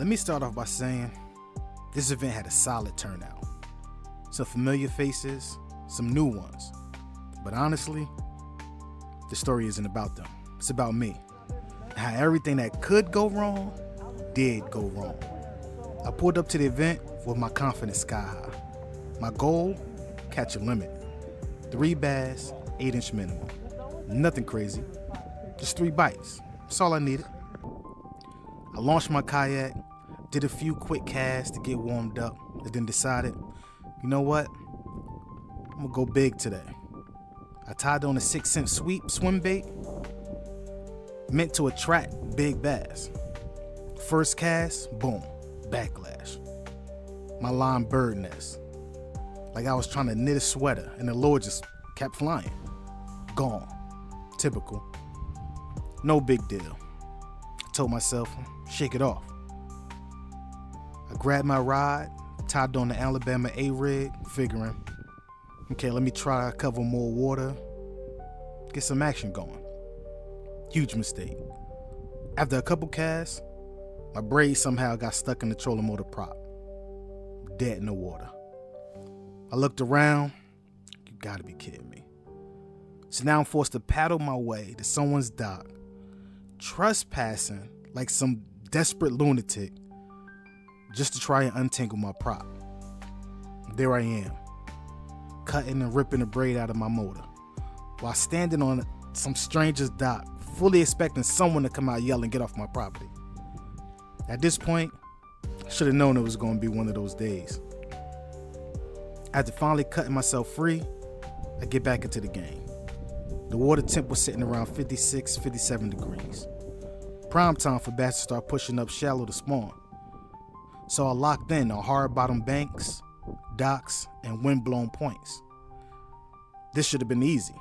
Let me start off by saying this event had a solid turnout. Some familiar faces, some new ones. But honestly, the story isn't about them. It's about me. How everything that could go wrong did go wrong. I pulled up to the event with my confidence sky high. My goal, catch a limit. 3 bass, 8-inch minimum. Nothing crazy, just 3 bites. That's all I needed. I launched my kayak, did a few quick casts to get warmed up, and then decided, you know what? I'm gonna go big today. I tied on a 6-cent sweep swim bait, meant to attract big bass. First cast, boom, backlash. My line bird nest. Like I was trying to knit a sweater and the lure just kept flying. Gone. Typical. No big deal. I told myself, shake it off. I grabbed my rod, tied on the Alabama A-rig, figuring, okay, let me try to cover more water, get some action going. Huge mistake. After a couple casts, my braid somehow got stuck in the trolling motor prop. Dead in the water. I looked around, you gotta be kidding me. So now I'm forced to paddle my way to someone's dock, trespassing like some desperate lunatic just to try and untangle my prop. There I am, cutting and ripping the braid out of my motor, while standing on some stranger's dock, fully expecting someone to come out yelling, get off my property. At this point, I should have known it was going to be one of those days. After finally cutting myself free, I get back into the game. The water temp was sitting around 56, 57 degrees. Prime time for bass to start pushing up shallow to spawn. So I locked in on hard bottom banks, docks, and wind-blown points. This should have been easy.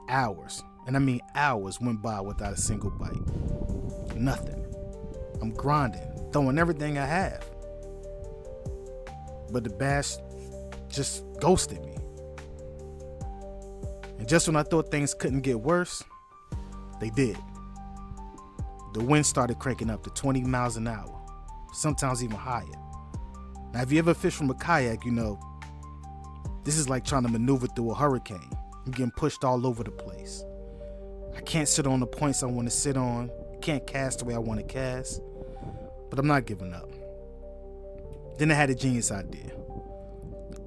Hours, and I mean hours, went by without a single bite. Nothing. I'm grinding, throwing everything I have. But the bass just ghosted me. And just when I thought things couldn't get worse, they did. The wind started cranking up to 20 miles an hour, sometimes even higher. Now, if you ever fished from a kayak, you know, this is like trying to maneuver through a hurricane. I'm getting pushed all over the place. I can't sit on the points I want to sit on, can't cast the way I want to cast, but I'm not giving up. Then I had a genius idea.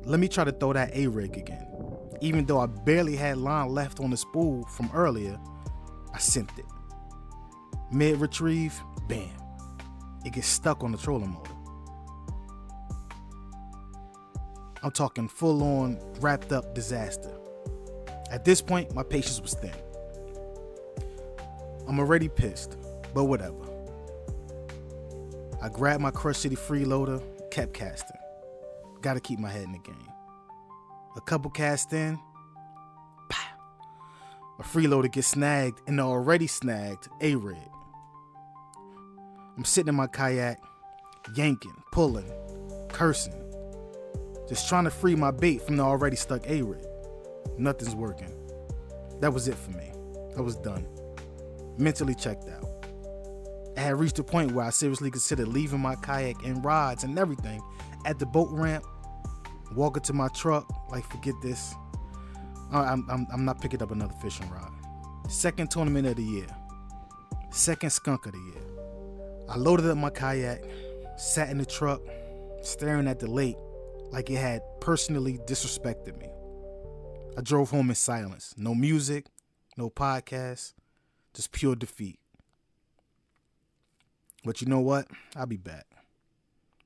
Let me try to throw that A-rig again. Even though I barely had line left on the spool from earlier, I sent it. Mid-retrieve, bam. It gets stuck on the trolling motor. I'm talking full-on, wrapped-up disaster. At this point, my patience was thin. I'm already pissed, but whatever. I grabbed my Crush City freeloader, kept casting. Gotta keep my head in the game. A couple casts in, pow! My freeloader gets snagged in the already snagged A-rig. I'm sitting in my kayak, yanking, pulling, cursing, just trying to free my bait from the already stuck A-rig. Nothing's working. That was it for me. I was done. Mentally checked out. I had reached a point where I seriously considered leaving my kayak and rods and everything at the boat ramp, walking to my truck, like forget this. I'm not picking up another fishing rod. Second tournament of the year. Second skunk of the year. I loaded up my kayak, sat in the truck, staring at the lake like it had personally disrespected me. I drove home in silence. No music, no podcast, just pure defeat. But you know what? I'll be back.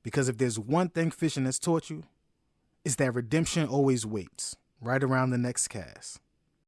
Because if there's one thing fishing has taught you, it's that redemption always waits, right around the next cast.